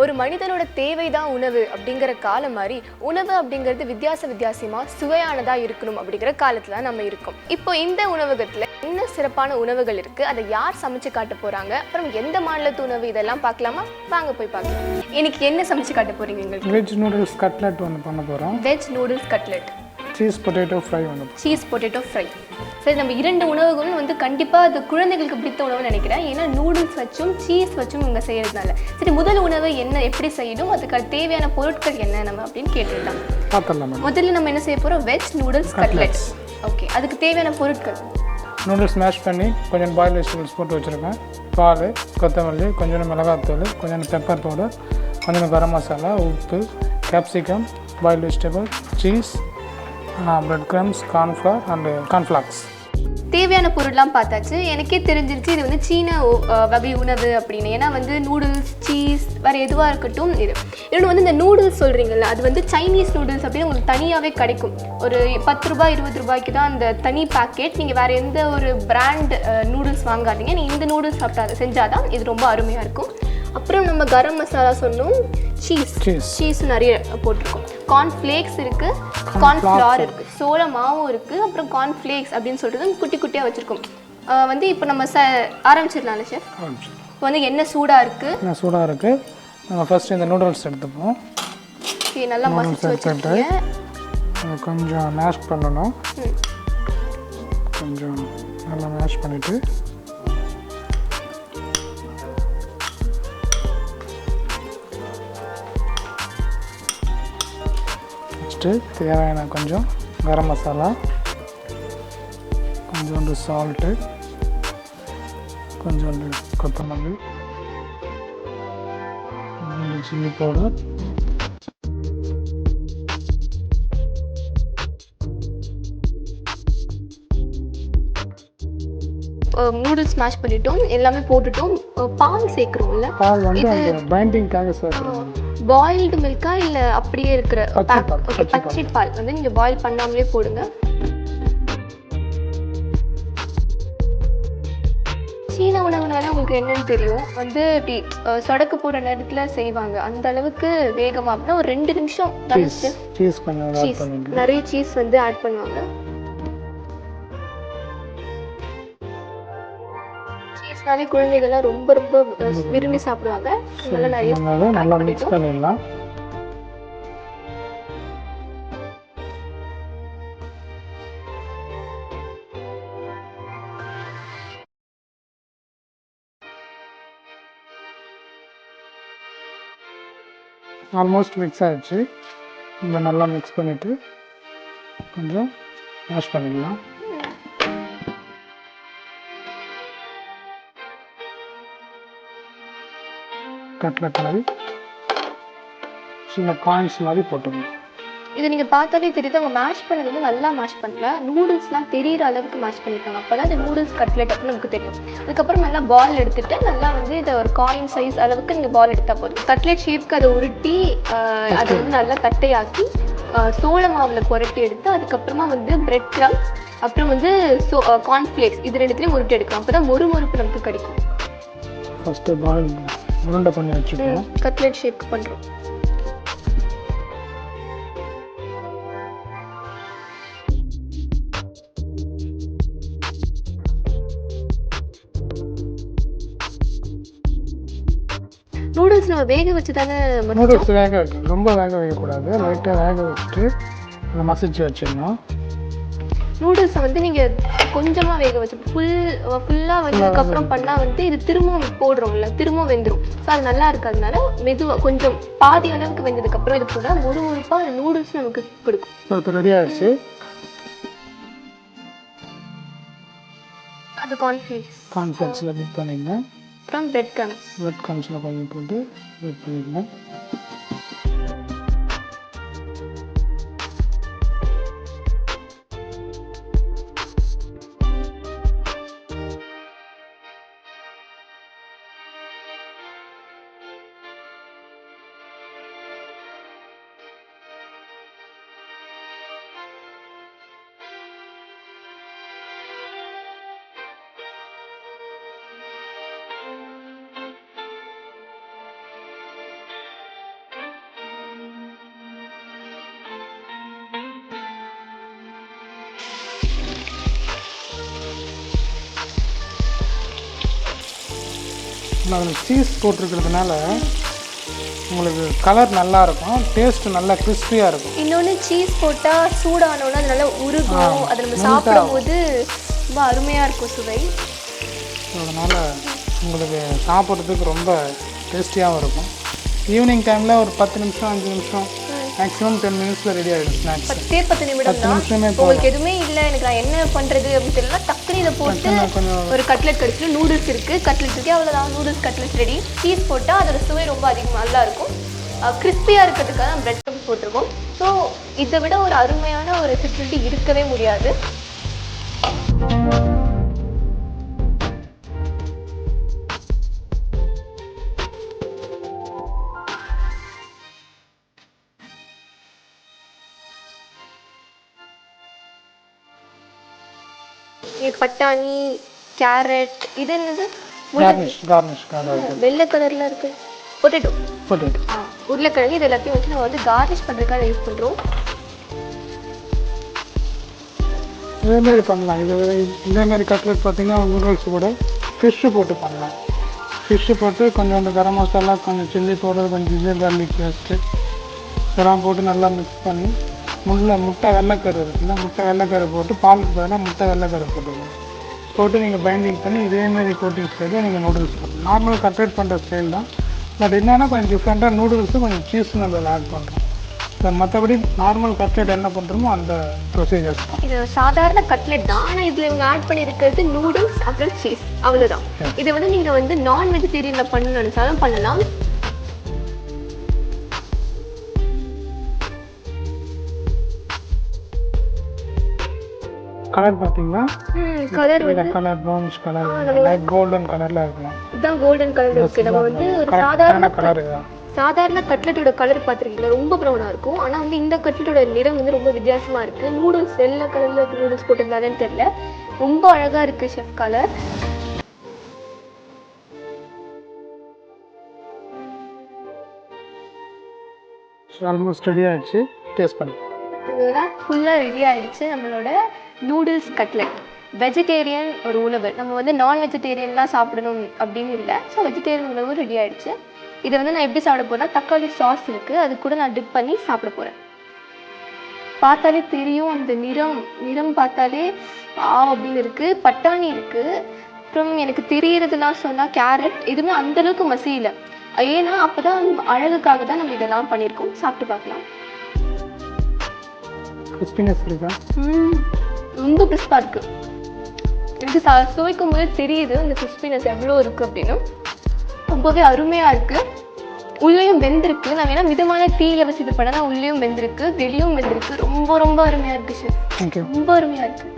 ஒரு மனிதனோட தேவைதான் உணவு அப்படிங்கிற காலம் மாதிரி உணவு அப்படிங்கிறது வித்தியாசமா சுவையானதா இருக்கணும் அப்படிங்கிற காலத்துல நம்ம இருக்கோம். இப்போ இந்த உணவகத்துல என்ன சிறப்பான உணவுகள் இருக்கு, அதை யார் சமைச்சு காட்ட போறாங்க, அப்புறம் எந்த மாநிலத்து உணவு, இதெல்லாம் பார்க்கலாமா? வாங்க போய் பார்க்கலாம். இன்னைக்கு என்ன சமைச்சு காட்ட போறீங்க எங்களுக்கு? வெஜ் நூடுல்ஸ் கட்லெட் ஒன்று பண்ண போகிறோம். Veg noodles cutlet, cheese potato fry ஒன்று. Cheese potato fry. சரி, நம்ம 2 உணவுகளும் வந்து கண்டிப்பாக அது குழந்தைகளுக்கு பிடித்த உணவுன்னு நினைக்கிறேன். ஏன்னா நூடுல்ஸ் வச்சும் சீஸ் வச்சும் இவங்க செய்யறதுனால. சரி, முதல் உணவு என்ன, எப்படி செய்யணும், அதுக்கு தேவையான பொருட்கள் என்ன நம்ம அப்படின்னு கேட்டுடலாம். பார்த்துடலாம். முதல்ல நம்ம என்ன செய்ய போகிறோம்? Veg noodles cutlet. ஓகே, அதுக்கு தேவையான பொருட்கள்: நூடுல்ஸ் மேஷ் பண்ணி கொஞ்சம் பாயில் வெஜிடபிள்ஸ் போட்டு வச்சுருக்கேன். பால், கொத்தமல்லி, கொஞ்சம் மிளகாத்தூள், கொஞ்சம் பெப்பர் பவுடர், கொஞ்சம் கரம் மசாலா, உப்பு, capsicum, boil vegetable, cheese, bread crumbs, cornflour and cornflakes. தேவையான பொருள்லாம் பார்த்தாச்சு. எனக்கே தெரிஞ்சிருச்சு இது வந்து சீன வகை உணவு அப்படின்னு. ஏன்னா வந்து நூடுல்ஸ், சீஸ், வேறு எதுவாக இருக்கட்டும். இன்னொன்று வந்து இந்த நூடுல்ஸ் சொல்கிறீங்கல்ல, அது வந்து சைனீஸ் நூடுல்ஸ் அப்படின்னு உங்களுக்கு தனியாகவே கிடைக்கும். ஒரு 10 ரூபாய் 20 ரூபாய்க்கு தான் அந்த தனி பேக்கெட். நீங்கள் வேறு எந்த ஒரு பிராண்ட் நூடுல்ஸ் வாங்காதீங்க. நீங்கள் இந்த நூடுல்ஸ் சாப்பிட்டா செஞ்சால் தான் இது ரொம்ப அருமையாக இருக்கும். அப்புறம் நம்ம கரம் மசாலா சொன்னோம், சீஸ் நிறைய போட்டிருக்கோம், கார்ன்ஃப்ளேக்ஸ் இருக்குது, கார்ன்ஃப்ளவர் இருக்குது, சோள மாவும் இருக்குது, அப்புறம் கார்ன்ஃப்ளேக்ஸ் அப்படின்னு சொல்லிட்டு குட்டி குட்டியாக வச்சுருக்கோம். வந்து இப்போ நம்ம ஆரம்பிச்சிடலாம்ல ஷெஃப்? இப்போ வந்து என்ன சூடாக இருக்குது? நம்ம ஃபர்ஸ்ட் இந்த நூடுல்ஸ் எடுத்துப்போம். ஓகே, நல்லா மசிச்சு வச்சுருக்கீங்க. கொஞ்சம் மேஷ் பண்ணணும். கொஞ்சம் நல்லா மேஷ் பண்ணிவிட்டு தேவையான கொஞ்சம் கரம் மசாலா, கொஞ்சோண்டு சால்ட்டு, கொஞ்சோண்டு கொத்தமல்லி, கொஞ்சோண்டு சில்லி பவுடர், நூடுல்ஸ் ஸ்மாஷ் பண்ணிட்டோம், எல்லாமே போட்டுட்டோம். பால் சேர்க்குறோம்ல, பால் வந்து அந்த பைண்டிங்காக சேர்க்குறோம். பாயில்டு மில்கா இல்லை அப்படியே இருக்கிற பச்சை பால் வந்து நீங்கள் பாயில் பண்ணாமலே போடுங்க. சீன உணவுனால உங்களுக்கு என்னன்னு தெரியும், வந்து இப்படி சொடக்கு போடுற நேரத்தில் செய்வாங்க. அந்த அளவுக்கு வேகமாக அப்படின்னா ஒரு 2 நிமிஷம் நிறைய சீஸ் வந்து ஆட் பண்ணுவாங்க. சீஸ்னாலே குழந்தைகள்லாம் ரொம்ப ரொம்ப விரும்பி சாப்பிடுவாங்க. நல்லா மிக்ஸ் பண்ணிடலாம். ஆல்மோஸ்ட் மிக்ஸ் ஆகிடுச்சு. நம்ம நல்லா மிக்ஸ் பண்ணிவிட்டு கொஞ்சம் மேஷ் பண்ணிடலாம். கட்லெட் மாதிரி சின்ன காயின்ஸ் மாதிரி போட்டுக்கணும். இது நீங்கள் பார்த்தாலே தெரியுது, அவங்க மேஷ் பண்ணது வந்து நல்லா மேஷ் பண்ணல, நூடுல்ஸ்லாம் தெரிகிற அளவுக்கு மேஷ் பண்ணியிருக்காங்க. அப்போ தான் இந்த நூடுல்ஸ் கட்லெட் அப்படின்னு நமக்கு தெரியும். அதுக்கப்புறம் நல்லா பால் எடுத்துகிட்டு நல்லா வந்து இதை ஒரு காயின் சைஸ் அளவுக்கு நீங்கள் பால் எடுத்தால் போதும். கட்லெட் ஷேப்க்கு அதை உருட்டி அதை வந்து நல்லா தட்டையாக்கி சோள மாவில் புரட்டி எடுத்து அதுக்கப்புறமா வந்து பிரெட் கிரம்ஸ் அப்புறம் வந்து கார்ன்ஃப்ளேக்ஸ் இது 2த்தையும் உருட்டி எடுக்கலாம். அப்போ தான் மொறுமொறுப்பு நமக்கு கிடைக்கும். ஃபஸ்ட்டு பால் உருண்டை பண்ணி வச்சுக்கோம். கட்லெட் ஷேப்க்கு பண்ணுறோம். நூடுல்ஸ் நம்ம வேக வச்சு தானே? நூடுல்ஸ் ரொம்ப வேக வைக்கக்கூடாது, லைட்டாக வேக வச்சுட்டு அதை மசிச்சு வச்சிடணும். நூடுல்ஸை வந்து நீங்கள் கொஞ்சமாக வேக வச்சு ஃபுல்லாக வந்ததுக்கப்புறம் பண்ணால் வந்து இது திரும்பவும் போடுறோம்ல, திரும்பவும் வெந்துடும். ஸோ அது நல்லா இருக்கிறதுனால மெதுவாக கொஞ்சம் பாதி அளவுக்கு வெந்ததுக்கப்புறம் இது கூட மொறுமொறுப்பாக அந்த நூடுல்ஸ் நமக்கு கொடுக்கும். இப்போ ரெடி ஆகிடுச்சு. அது கார்ன்ஃப்ளேக்ஸில் மிக்ஸ் பண்ணிங்க. அப்புறம் பிரெட் கிரம்ஸில் கொஞ்சம் போட்டு மிக்ஸ் பண்ணிங்க. அதில் சீஸ் போட்டிருக்கிறதுனால உங்களுக்கு கலர் நல்லாயிருக்கும், டேஸ்ட்டு நல்லா கிறிஸ்பியாக இருக்கும். இன்னொன்று சீஸ் போட்டால் சூடானோன்னா அது நல்லா உருகும், அதை நம்ம சாப்பிடும்போது ரொம்ப அருமையாக இருக்கும் சுவை. அதனால் உங்களுக்கு சாப்பிட்றதுக்கு ரொம்ப டேஸ்டியாகவும் இருக்கும். ஈவினிங் டைமில் ஒரு 10 நிமிஷம் 5 நிமிஷம் மேக்ஸிமம் 10 மினிட்ஸில் ரெடி ஆகிடும் ஸ்நாக்ஸ். 10 நிமிடம் தான். உங்களுக்கு எதுவுமே இல்லை, எனக்கு நான் என்ன பண்ணுறது அப்படின்னு தெரியல, டக்குனு இதை போட்டு ஒரு கட்லெட் கிடச்சிடும். நூடுல்ஸ் இருக்குது, கட்லெட் இருக்குது, அவ்வளோதான். Noodles cutlet ready. சீஸ் போட்டால் அதோட சுவை ரொம்ப அதிகமாக நல்லா இருக்கும். கிறிஸ்பியாக இருக்கிறதுக்காக நம்ம பிரெட் க்ரம்ஸ் போட்டிருக்கோம். ஸோ இதை விட ஒரு அருமையான ஒரு ஃபெசிலிட்டி இருக்கவே முடியாது. பட்டாணி, கேரட், இது என்னது? கார்னிஷ் வெள்ளை கலரில் இருக்கு. பொட்டேட்டோ உருளைக்கிழங்கு, இது எல்லாத்தையும் வச்சு நம்ம வந்து கார்னிஷ் பண்ணுறதுக்காக யூஸ் பண்ணுறோம். இதேமாரி பண்ணலாம். இதேமாரி கட்லெட் பார்த்தீங்கன்னா நூடுல்ஸ் கூட ஃபிஷ்ஷு போட்டு பண்ணலாம். ஃபிஷ்ஷு போட்டு கொஞ்சம் கரம் மசாலா, கொஞ்சம் சில்லி பவுடர், கொஞ்சம் ஜிஞ்சர் கார்லிக் பேஸ்ட்டு இதெல்லாம் போட்டு நல்லா மிக்ஸ் பண்ணி முட்டை வெள்ளைக்கரு இருக்குல்ல, முட்டை வெள்ளைக்கரு போட்டு பாலுக்கு பதிலாக முட்டை வெள்ளைக்கரு போட்டு நீங்கள் பைண்டிங் பண்ணி இதேமாரி கோட்டிங் ஸ்டைலில் நீங்கள் நூடுல்ஸ் பண்ணலாம். நார்மல் கட்லெட் பண்ணுற ஸ்டைல் தான், பட் என்னென்னா கொஞ்சம் டிஃப்ரெண்ட்டாக நூடுல்ஸும் கொஞ்சம் சீஸ் நம்ம ஆட் பண்ணுறோம். மற்றபடி நார்மல் கட்லெட் என்ன பண்ணுறோமோ அந்த ப்ரொசீஜர்ஸ் தான். இது சாதாரண கட்லெட் தான், ஆனால் இதில் இவங்க ஆட் பண்ணியிருக்கிறது நூடுல்ஸ் அப்புறம் சீஸ், அவ்வளோதான். இதை வந்து நீங்கள் வந்து நான் வெஜிடேரியனில் பண்ணணும்னு நினச்சாலும் பண்ணலாம். கலர் பார்த்தீங்கன்னா கலர் வந்து colour brownish colour, light golden கலரில் இருக்கலாம். இதுதான் கோல்டன் கலர் இருக்குது. நம்ம வந்து ஒரு சாதாரண கட்லெட்டோட கலர் பார்த்துருக்கீங்களா, ரொம்ப ப்ரௌனாக இருக்கும். ஆனால் வந்து இந்த கட்லெட்டோட நிறம் வந்து ரொம்ப வித்தியாசமாக இருக்குது. நூடுல்ஸ் வெள்ளை கலரில் நூடுல்ஸ் போட்டிருந்தாலும் தெரியல, ரொம்ப அழகாக இருக்குது ஷெஃப் கலர். ஆல்மோஸ்ட் ரெடி ஆகிடுச்சு, டேஸ்ட் பண்ணி இதெல்லாம் ஃபுல்லாக ரெடி ஆகிடுச்சு நம்மளோட நூடுல்ஸ் கட்லெட். வெஜிடேரியன் ஒரு உணவு, நம்ம வந்து நான் வெஜிடேரியன்லாம் சாப்பிடணும் அப்படின்னு இல்லை. ஸோ வெஜிடேரியன் உணவு ரெடி ஆகிடுச்சு. இதை வந்து நான் எப்படி சாப்பிட போகிறேன்னா, தக்காளி சாஸ் இருக்குது, அது கூட நான் டிப் பண்ணி சாப்பிட போகிறேன். பார்த்தாலே தெரியும், அந்த நிறம் பார்த்தாலே அப்படின்னு இருக்குது. பட்டாணி இருக்குது, அப்புறம் எனக்கு தெரியறதுலாம் சொன்னால் கேரட், எதுவுமே அந்தளவுக்கு மசியலை. ஏன்னா அப்போ தான் அழகுக்காக தான் நம்ம இதெல்லாம் பண்ணியிருக்கோம். சாப்பிட்டு பார்க்கலாம். கிறிஸ்பினஸ் இருக்கா? ரொம்ப கிறிஸ்பாக இருக்குது. எனக்கு சுவைக்கும் போது தெரியுது அந்த கிறிஸ்பினஸ் எவ்வளோ இருக்குது அப்படின்னு. ரொம்பவே அருமையாக இருக்குது. உள்ளேயும் வெந்திருக்கு. நான் வேணால் மிதமான தீயில வச்சு இது பண்ணால் உள்ளேயும் வெந்திருக்கு, வெளியும் வெந்திருக்கு. ரொம்ப ரொம்ப அருமையாக இருக்குது ஷெஃப், ரொம்ப அருமையாக இருக்குது.